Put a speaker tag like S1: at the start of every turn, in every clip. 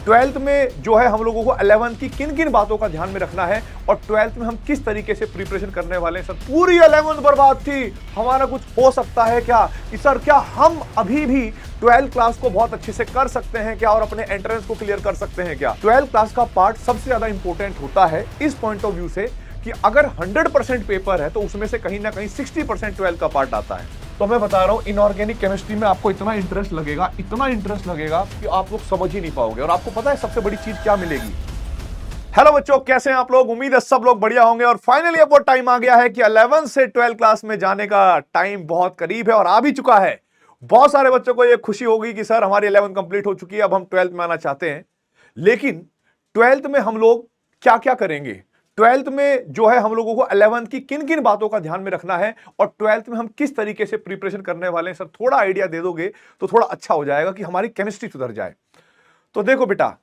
S1: Twelfth में जो है हम लोगों को 11th की किन किन बातों का ध्यान में रखना है और ट्वेल्थ में हम किस तरीके से प्रिपरेशन करने वाले हैं। सर पूरी 11th बर्बाद थी, हमारा कुछ हो सकता है क्या कि सर क्या हम अभी भी 12th क्लास को बहुत अच्छे से कर सकते हैं क्या और अपने एंट्रेंस को क्लियर कर सकते हैं क्या। 12th क्लास का पार्ट सबसे ज्यादा इंपॉर्टेंट होता है इस पॉइंट ऑफ व्यू से कि अगर 100% पेपर है तो उसमें से कहीं ना कहीं 60% 12th का पार्ट आता है। तो मैं बता रहा हूं इनऑर्गेनिक केमिस्ट्री में आपको इतना इंटरेस्ट लगेगा कि आप लोग समझ ही नहीं पाओगे। और आपको पता है सबसे बड़ी चीज क्या मिलेगी। हेलो बच्चों, कैसे हैं आप लोग? उम्मीद है सब लोग बढ़िया होंगे। और फाइनली अब वो टाइम आ गया है कि 11th से 12th क्लास में जाने का टाइम बहुत करीब है और आ भी चुका है। बहुत सारे बच्चों को यह खुशी होगी कि सर हमारी 11th कंप्लीट हो चुकी है, अब हम 12th में आना चाहते हैं। लेकिन 12th में हम लोग क्या क्या करेंगे, 12th में जो है हम लोगों को 11th की किन किन बातों का ध्यान में रखना है और 12th में हम किस तरीके से प्रिपरेशन करने वाले हैं, सर थोड़ा आइडिया दे दोगे तो थोड़ा अच्छा हो जाएगा कि हमारी केमिस्ट्री सुधर जाए। तो देखो बेटा,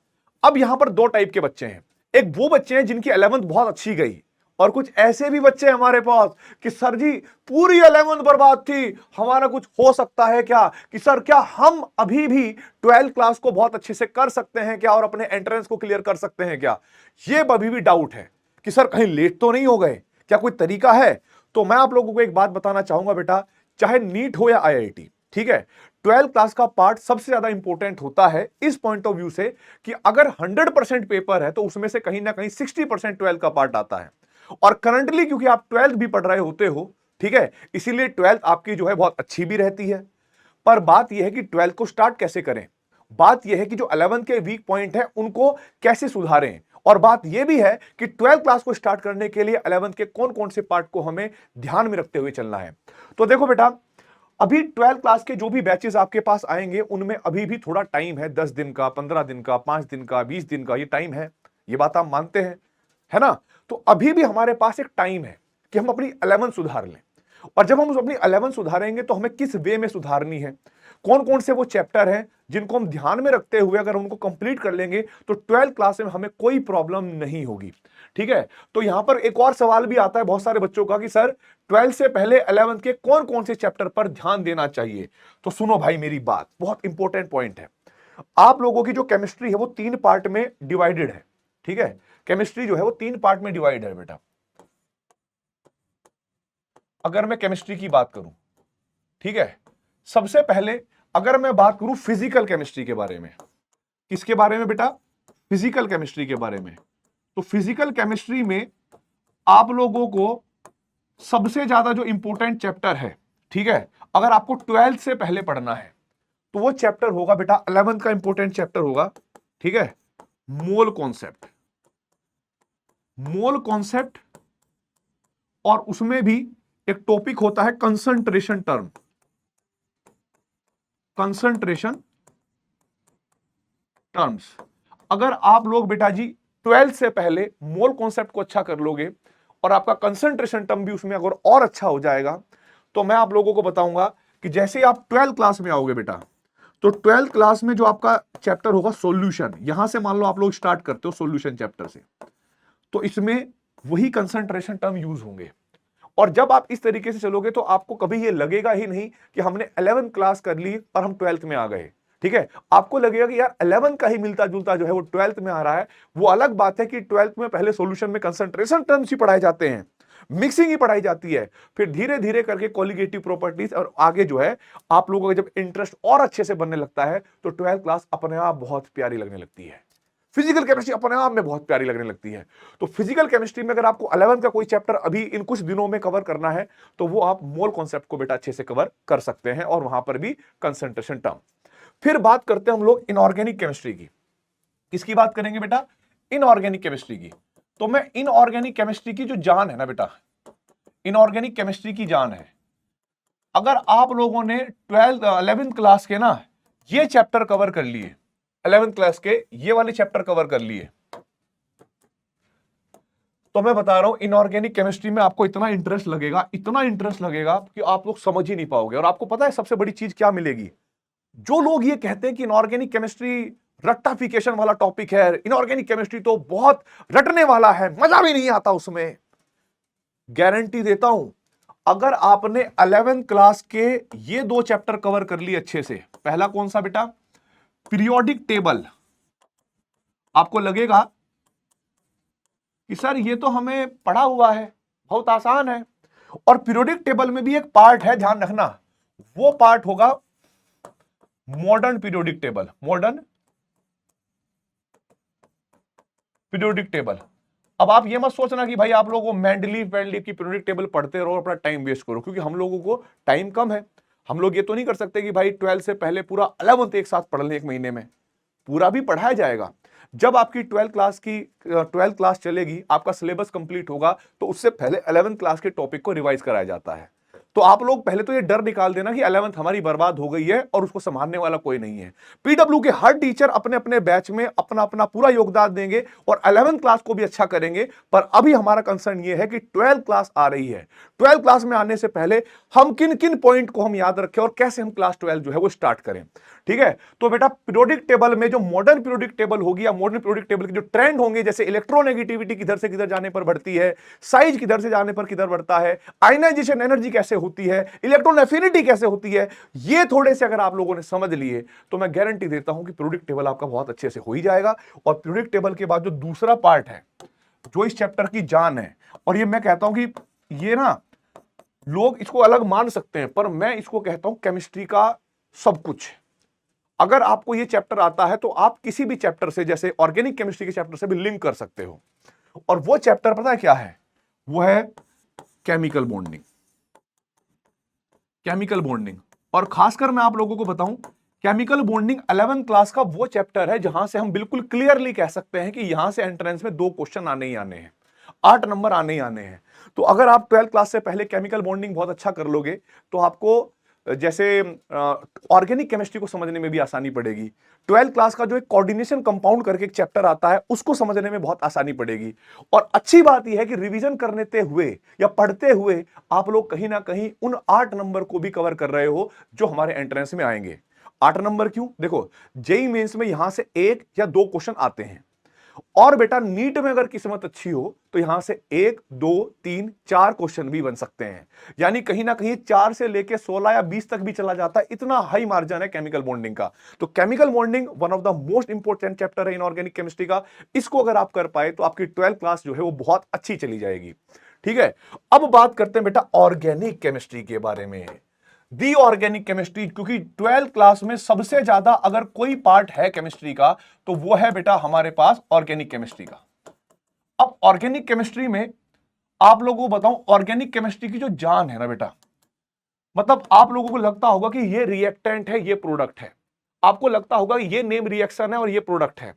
S1: अब यहां पर दो टाइप के बच्चे हैं। एक वो बच्चे हैं जिनकी 11th बहुत अच्छी गई और कुछ ऐसे भी बच्चे हमारे पास कि सर जी पूरी 11th बर्बाद थी, हमारा कुछ हो सकता है क्या कि सर क्या हम अभी भी 12th क्लास को बहुत अच्छे से कर सकते हैं क्या और अपने एंट्रेंस को क्लियर कर सकते हैं क्या। ये अभी भी डाउट है कि सर कहीं लेट तो नहीं हो गए, क्या कोई तरीका है। तो मैं आप लोगों को एक बात बताना चाहूंगा बेटा, चाहे नीट हो या आईआईटी, ठीक है, 12th क्लास का पार्ट सबसे ज्यादा इंपॉर्टेंट होता है इस पॉइंट ऑफ व्यू से कि अगर 100% पेपर है तो उसमें से कहीं ना कहीं 60% 12th का पार्ट आता है। और करंटली क्योंकि आप 12th भी पढ़ रहे होते हो, ठीक है, इसीलिए 12th आपकी जो है बहुत अच्छी भी रहती है। पर बात यह है कि 12th को स्टार्ट कैसे करें, बात यह है कि जो 11th के वीक पॉइंट है उनको कैसे सुधारें। और बात यह भी है कि 12th क्लास को स्टार्ट करने के लिए 11th के कौन कौन से पार्ट को हमें ध्यान में रखते हुए चलना है। तो देखो बेटा, अभी 12th क्लास के जो भी बैचेस आपके पास आएंगे उनमें अभी भी थोड़ा टाइम है, 10 दिन का, 15 दिन का, 5 दिन का, 20 दिन का, ये टाइम है। ये बात आप मानते हैं, है ना। तो अभी भी हमारे पास एक टाइम है कि हम अपनी 11th सुधार लें। और जब हम अपनी 11th सुधारेंगे तो हमें किस वे में सुधारनी है, कौन कौन से वो चैप्टर हैं जिनको हम ध्यान में रखते हुए अगर उनको कंप्लीट कर लेंगे तो 12th क्लास में हमें कोई प्रॉब्लम नहीं होगी। ठीक है, तो यहां पर एक और सवाल भी आता है बहुत सारे बच्चों का कि सर 12th से पहले 11th के कौन कौन से चैप्टर पर ध्यान देना चाहिए। तो सुनो भाई मेरी बात, बहुत इंपॉर्टेंट पॉइंट है। आप लोगों की जो केमिस्ट्री है वो 3 पार्ट में डिवाइडेड है, ठीक है, केमिस्ट्री जो है वो 3 पार्ट में डिवाइड है बेटा। अगर मैं केमिस्ट्री की बात करूं, ठीक है, सबसे पहले अगर मैं बात करूं फिजिकल केमिस्ट्री के बारे में, किसके बारे में बेटा, फिजिकल केमिस्ट्री के बारे में। तो फिजिकल केमिस्ट्री में आप लोगों को सबसे ज्यादा जो इंपॉर्टेंट चैप्टर है, ठीक है, अगर आपको 12th से पहले पढ़ना है तो वो चैप्टर होगा बेटा 11th का इंपॉर्टेंट चैप्टर होगा, ठीक है, मोल कॉन्सेप्ट। मोल कॉन्सेप्ट और उसमें भी एक टॉपिक होता है कंसंट्रेशन टर्म, कंसंट्रेशन टर्म्स। अगर आप लोग बेटा जी 12th से पहले मोल कॉन्सेप्ट को अच्छा कर लोगे और आपका कंसंट्रेशन टर्म भी उसमें अगर और अच्छा हो जाएगा तो मैं आप लोगों को बताऊंगा कि जैसे आप 12th क्लास में आओगे बेटा तो 12th क्लास में जो आपका चैप्टर होगा सॉल्यूशन, यहां से मान लो आप लोग स्टार्ट करते हो सॉल्यूशन चैप्टर से, तो इसमें वही कंसंट्रेशन टर्म यूज होंगे। और जब आप इस तरीके से चलोगे तो आपको कभी ये लगेगा ही नहीं कि हमने 11th क्लास कर ली और हम 12th में आ गए, ठीक है। आपको लगेगा कि यार 11th का ही मिलता जुलता जो है वो 12th में आ रहा है। वो अलग बात है कि 12th में पहले सॉल्यूशन में कंसंट्रेशन टर्म्स ही पढ़ाए जाते हैं, मिक्सिंग ही पढ़ाई जाती है, फिर धीरे धीरे करके कोलिगेटिव प्रॉपर्टीज और आगे जो है आप लोगों का जब इंटरेस्ट और अच्छे से बनने लगता है तो 12th क्लास अपने आप बहुत प्यारी लगने लगती है। फिजिकल केमिस्ट्री अपने आप में बहुत प्यारी लगने लगती है। तो फिजिकल केमिस्ट्री में अगर आपको 11th का कोई चैप्टर अभी इन कुछ दिनों में कवर करना है तो वो आप मोल कॉन्सेप्ट को बेटा अच्छे से कवर कर सकते हैं और वहां पर भी कंसंट्रेशन टर्म। फिर बात करते हैं हम लोग इनऑर्गेनिक केमिस्ट्री की। किसकी बात करेंगे बेटा, इनऑर्गेनिक केमिस्ट्री की। तो मैं इनऑर्गेनिक केमिस्ट्री की जो जान है ना बेटा, इनऑर्गेनिक केमिस्ट्री की जान है, अगर आप लोगों ने 11th क्लास के ना ये चैप्टर कवर कर लिए, 11th क्लास के ये वाले चैप्टर कवर कर लिए, तो मैं बता रहा हूं इनऑर्गेनिक केमिस्ट्री में आपको इतना इंटरेस्ट लगेगा कि आप लोग समझ ही नहीं पाओगे। और आपको पता है सबसे बड़ी चीज क्या मिलेगी, जो लोग ये कहते हैं कि इनऑर्गेनिक केमिस्ट्री रट्टाफिकेशन वाला टॉपिक है, इनऑर्गेनिक केमिस्ट्री तो बहुत रटने वाला है, मजा भी नहीं आता उसमें, गारंटी देता हूं अगर आपने 11th क्लास के ये 2 चैप्टर कवर कर लिए अच्छे से, पहला कौन सा बेटा, पीरियोडिक टेबल, आपको लगेगा कि सर ये तो हमें पढ़ा हुआ है, बहुत आसान है। और पीरियोडिक टेबल में भी एक पार्ट है, ध्यान रखना, वो पार्ट होगा modern periodic table. Modern periodic table. अब आप ये मत सोचना कि भाई आप लोगों को मेंडलीव की पीरियोडिक टेबल पढ़ते रहो, अपना टाइम वेस्ट करो, क्योंकि हम लोगों को टाइम कम है। हम लोग ये तो नहीं कर सकते कि भाई 12 से पहले पूरा 11th एक साथ पढ़ लें एक महीने में। पूरा भी पढ़ाया जाएगा। जब आपकी 12th क्लास चलेगी, आपका सिलेबस कंप्लीट होगा, तो उससे पहले 11th क्लास के टॉपिक को रिवाइज कराया जाता है। तो आप लोग पहले तो ये डर निकाल देना कि 11th हमारी बर्बाद हो गई है और उसको संभालने वाला कोई नहीं है। पीडब्ल्यू के हर टीचर अपने अपने बैच में अपना अपना पूरा योगदान देंगे और 11th क्लास को भी अच्छा करेंगे। पर अभी हमारा कंसर्न ये है कि 12th क्लास आ रही है। 12th क्लास में आने से पहले हम किन किन पॉइंट को हम याद रखें और कैसे हम क्लास 12 जो है वो स्टार्ट करें। ठीक है, तो बेटा पीरियोडिक टेबल में जो मॉडर्न पीरियोडिक टेबल होगी या मॉडर्न पीरियोडिक टेबल के जो ट्रेंड होंगे, जैसे इलेक्ट्रोनेगेटिविटी किधर से किधर जाने पर बढ़ती है, साइज किधर से जाने पर किधर बढ़ता है, आयनाइजेशन एनर्जी कैसे होती है, इलेक्ट्रॉन एफिनिटी कैसे होती है, ये थोड़े से अगर आप लोगों ने समझ लिए तो मैं गारंटी देता हूं कि पीरियोडिक टेबल आपका बहुत अच्छे से हो ही जाएगा। और पीरियोडिक टेबल के बाद जो दूसरा पार्ट है, जो इस चैप्टर की जान है, और ये मैं कहता हूं कि ये ना लोग इसको अलग मान सकते हैं, पर मैं इसको कहता हूं केमिस्ट्री का सब कुछ। अगर आपको ये चैप्टर आता है तो आप किसी भी चैप्टर से, जैसे ऑर्गेनिक केमिस्ट्री के चैप्टर से भी लिंक कर सकते हो। और वो चैप्टर पता है क्या है? वो है केमिकल बॉन्डिंग। केमिकल बॉन्डिंग, और खासकर मैं आप लोगों को बताऊं, केमिकल बॉन्डिंग 11th क्लास का वो चैप्टर है जहां से हम बिल्कुल क्लियरली कह सकते हैं कि यहां से एंट्रेंस में 2 क्वेश्चन आने ही आने हैं, 8 नंबर आने ही आने हैं। तो अगर आप 12th क्लास से पहले केमिकल बॉन्डिंग बहुत अच्छा कर लोगे तो आपको जैसे ऑर्गेनिक केमिस्ट्री को समझने में भी आसानी पड़ेगी। 12th क्लास का जो एक कोऑर्डिनेशन कंपाउंड करके एक चैप्टर आता है, उसको समझने में बहुत आसानी पड़ेगी। और अच्छी बात यह है कि रिवीजन करने हुए या पढ़ते हुए आप लोग कहीं ना कहीं उन 8 नंबर को भी कवर कर रहे हो जो हमारे एंट्रेंस में आएंगे। 8 नंबर क्यों? देखो, जेईई मेंस में यहां से 1 या 2 क्वेश्चन आते हैं, और बेटा नीट में अगर किस्मत अच्छी हो तो यहां से 1, 2, 3, 4 क्वेश्चन भी बन सकते हैं। यानी कहीं ना कहीं 4 से लेके 16 या 20 तक भी चला जाता है, इतना हाई मार्जिन है केमिकल बॉन्डिंग का। तो chemical bonding one of the most important chapter है इन ऑर्गेनिक केमिस्ट्री का। इसको अगर आप कर पाए तो आपकी 12th क्लास जो है वो बहुत अच्छी चली जाएगी। ठीक है, अब बात करते हैं बेटा ऑर्गेनिक केमिस्ट्री के बारे में, दी ऑर्गेनिक केमिस्ट्री। क्योंकि 12th क्लास में सबसे ज्यादा अगर कोई पार्ट है केमिस्ट्री का तो वो है बेटा हमारे पास ऑर्गेनिक केमिस्ट्री का। अब ऑर्गेनिक केमिस्ट्री में आप लोगों को बताऊं, ऑर्गेनिक केमिस्ट्री की जो जान है ना बेटा, मतलब आप लोगों को लगता होगा कि ये रिएक्टेंट है, ये प्रोडक्ट है, आपको लगता होगा ये नेम रिएक्शन है और ये प्रोडक्ट है।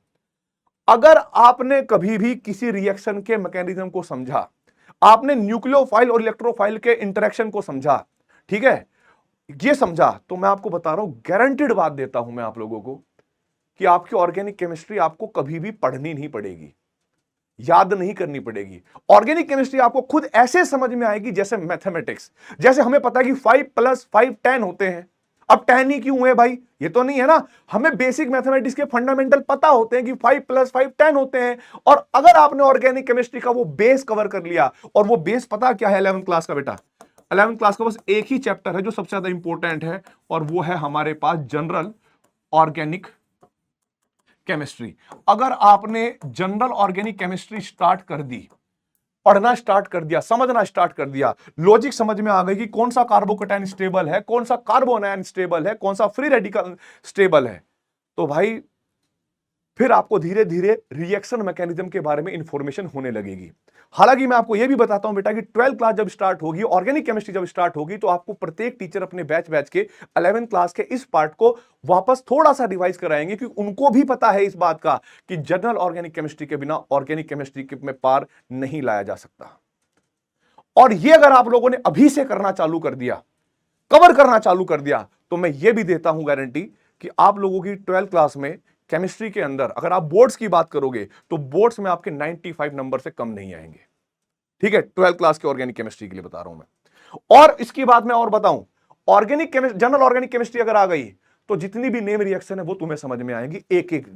S1: अगर आपने कभी भी किसी रिएक्शन के मैकेनिज्म को समझा, आपने न्यूक्लियोफाइल और इलेक्ट्रोफाइल के इंटरेक्शन को समझा, ठीक है, ये समझा, तो मैं आपको बता रहा हूं, गारंटीड बात देता हूं मैं आप लोगों को कि आपकी ऑर्गेनिक केमिस्ट्री आपको कभी भी पढ़नी नहीं पड़ेगी, याद नहीं करनी पड़ेगी। ऑर्गेनिक केमिस्ट्री आपको खुद ऐसे समझ में आएगी जैसे मैथमेटिक्स। जैसे हमें पता है कि 5 + 5 10 होते हैं। अब 10 ही क्यों है भाई? ये तो नहीं है ना, हमें बेसिक मैथमेटिक्स के फंडामेंटल पता होते हैं कि 5 + 5 10 होते हैं। और अगर आपने ऑर्गेनिक केमिस्ट्री का वो बेस कवर कर लिया, और वो बेस पता क्या है 11th क्लास का बेटा? 11th क्लास का बस एक ही चैप्टर है जो सबसे ज्यादा इंपॉर्टेंट है, और वो है हमारे पास जनरल ऑर्गेनिक केमिस्ट्री। अगर आपने जनरल ऑर्गेनिक केमिस्ट्री स्टार्ट कर दी, पढ़ना स्टार्ट कर दिया, समझना स्टार्ट कर दिया, लॉजिक समझ में आ गई कि कौन सा कार्बोकेटाइन स्टेबल है, कौन सा कार्बोनाइन स्टेबल है, कौन सा फ्री रेडिकल स्टेबल है, तो भाई फिर आपको धीरे धीरे रिएक्शन मैकेनिज्म के बारे में इंफॉर्मेशन होने लगेगी। हालांकि मैं आपको यह भी बताता हूं बेटा कि 12th क्लास जब स्टार्ट होगी, ऑर्गेनिक केमिस्ट्री जब स्टार्ट होगी, तो आपको प्रत्येक टीचर अपने बैच के 11th क्लास के इस पार्ट को वापस थोड़ा सा रिवाइज कराएंगे, क्योंकि उनको भी पता है इस बात का कि जनरल ऑर्गेनिक केमिस्ट्री के बिना ऑर्गेनिक केमिस्ट्री में पार नहीं लाया जा सकता। और ये अगर आप लोगों ने अभी से करना चालू कर दिया, कवर करना चालू कर दिया, तो मैं ये भी देता हूं गारंटी कि आप लोगों की 12th क्लास में केमिस्ट्री के अंदर, अगर आप बोर्ड्स की बात करोगे तो बोर्ड्स में आपके 95 नंबर से कम नहीं आएंगे। ठीक है, 12th क्लास के ऑर्गेनिक केमिस्ट्री के लिए बता रहा हूं मैं। और इसकी बात मैं और बताऊं, organic chemistry, general organic chemistry अगर आ गई तो जितनी भी नेम रिएक्शन है वो तुम्हें समझ में आएंगी, एक एक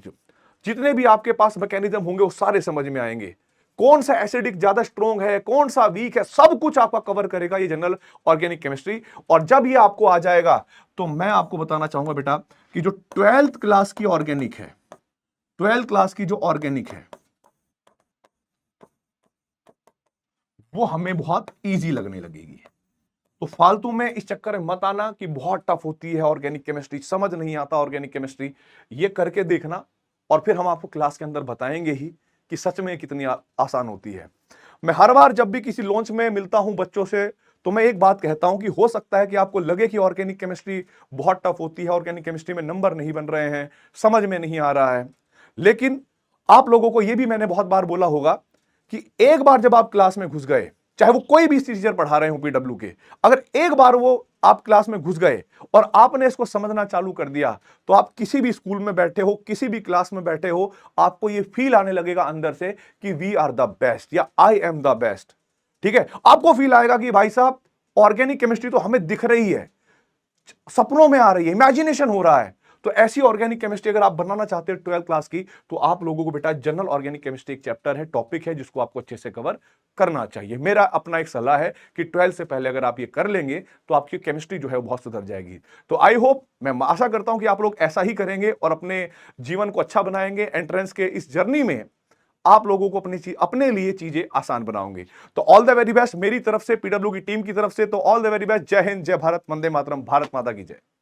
S1: जितने भी आपके पास मैकेनिज्म होंगे वो सारे समझ में आएंगे। कौन सा एसिडिक ज्यादा स्ट्रॉन्ग है, कौन सा वीक है, सब कुछ आपका कवर करेगा ये जनरल ऑर्गेनिक केमिस्ट्री। और जब ये आपको आ जाएगा तो मैं आपको बताना चाहूंगा बेटा कि जो 12th क्लास की ऑर्गेनिक है, 12th क्लास की जो ऑर्गेनिक है वो हमें बहुत इजी लगने लगेगी। तो फालतू में इस चक्कर में मत आना कि बहुत टफ होती है ऑर्गेनिक केमिस्ट्री, समझ नहीं आता ऑर्गेनिक केमिस्ट्री। ये करके देखना और फिर हम आपको क्लास के अंदर बताएंगे ही कि सच में कितनी आसान होती है। मैं हर बार जब भी किसी लॉन्च में मिलता हूं बच्चों से तो मैं एक बात कहता हूं कि हो सकता है कि आपको लगे कि ऑर्गेनिक केमिस्ट्री बहुत टफ होती है, ऑर्गेनिक केमिस्ट्री में नंबर नहीं बन रहे हैं, समझ में नहीं आ रहा है। लेकिन आप लोगों को यह भी मैंने बहुत बार बोला होगा कि एक बार जब आप क्लास में घुस गए, चाहे वो कोई भी टीचर पढ़ा रहे हो पीडब्ल्यू के, अगर एक बार वो आप क्लास में घुस गए और आपने इसको समझना चालू कर दिया तो आप किसी भी स्कूल में बैठे हो, किसी भी क्लास में बैठे हो, आपको ये फील आने लगेगा अंदर से कि वी आर द बेस्ट या आई एम द बेस्ट। ठीक है, आपको फील आएगा कि भाई साहब ऑर्गेनिक केमिस्ट्री तो हमें दिख रही है, सपनों में आ रही है, इमेजिनेशन हो रहा है। तो ऐसी ऑर्गेनिक केमिस्ट्री अगर आप बनाना चाहते हैं 12th क्लास की, तो आप लोगों को बेटा जनरल ऑर्गेनिक केमिस्ट्री एक चैप्टर है, टॉपिक है, जिसको आपको अच्छे से कवर करना चाहिए। मेरा अपना एक सलाह है कि 12th से पहले अगर आप ये कर लेंगे तो आपकी केमिस्ट्री जो है वो बहुत सुधर जाएगी। तो आई होप, मैं आशा करता हूं कि आप लोग ऐसा ही करेंगे और अपने जीवन को अच्छा बनाएंगे। एंट्रेंस के इस जर्नी में आप लोगों को अपने लिए चीजें आसान बनाओगे। तो ऑल द वेरी बेस्ट मेरी तरफ से, पीडब्ल्यू की टीम की तरफ से। तो ऑल द वेरी बेस्ट। जय हिंद, जय भारत, वंदे मातरम, भारत माता की जय।